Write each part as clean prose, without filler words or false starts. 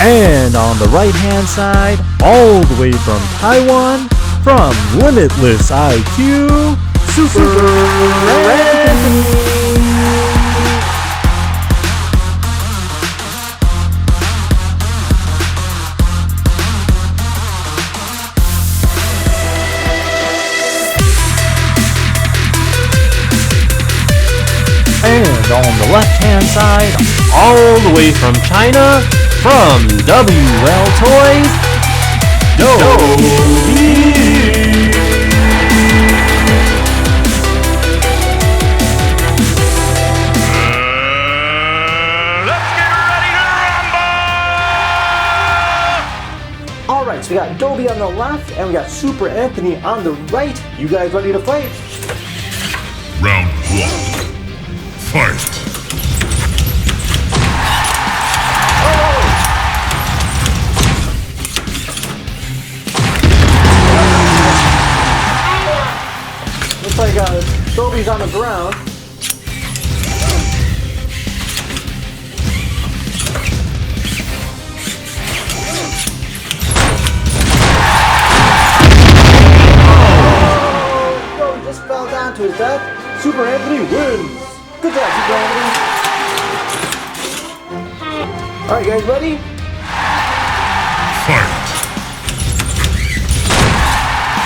And on the right hand side, all the way from Taiwan, from LimitlessIQ, Super Anthony. And on the left hand side, all the way from China, from WLToys, Dobi. Alright, so we got Dobi on the left and we got Super Anthony on the right. You guys ready to fight? Round 1. Fight! Looks like Dobi's on the ground. Oh, Dobi just fell down to his death. Super Anthony wins. Good job, Super Anthony. Alright, you guys ready? Fight!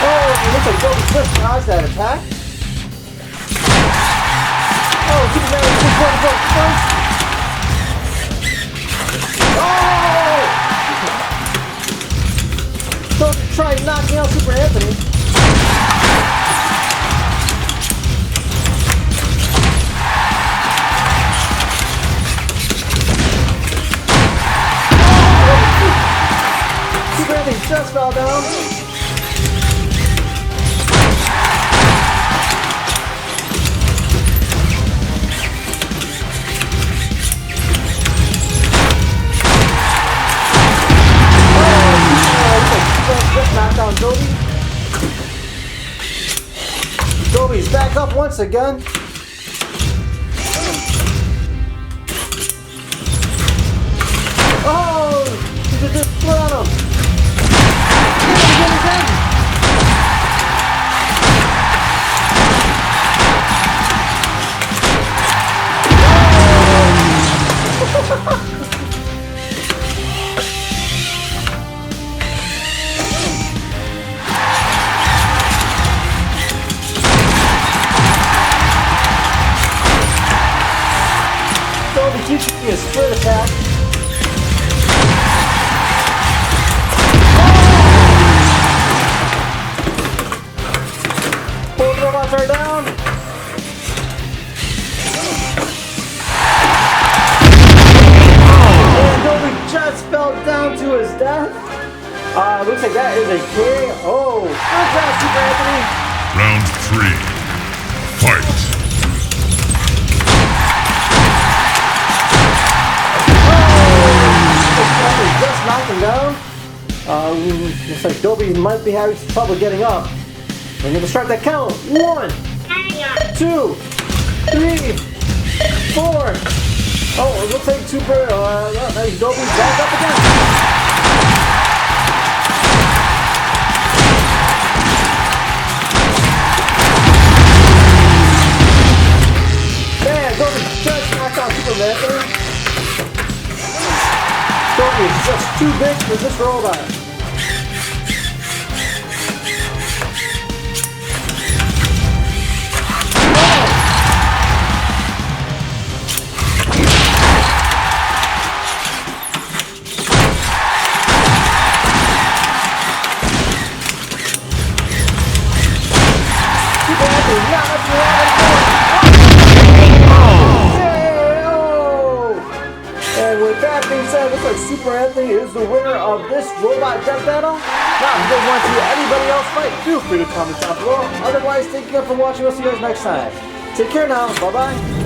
Oh, it looks like Dobi just dodged that attack. Oh, Super Anthony just won first. Oh! Dobi tried knocking out Super Anthony. He just fell down. Just knocked down Dobi. Dobi's back up once again. Oh! He just split on him. Dobi keeps getting a split attack. Both robots are down. And Dobi just fell down to his death. Looks like that is a KO. Good job, Super Anthony. Round 3. Fight! Just knocked him down. Looks like Dobi might be having some trouble getting up. We're going to start that count. 1, 2, 3, 4. Oh, it looks like Dobi's back up again. Man, Dobi just knocked out Super Anthony. Dobi is just too big for this robot. And with that being said, it looks like Super Anthony is the winner of this robot death battle. Now, if you guys want to see anybody else fight, feel free to comment down below. Otherwise, thank you guys for watching. We'll see you guys next time. Take care now. Bye-bye.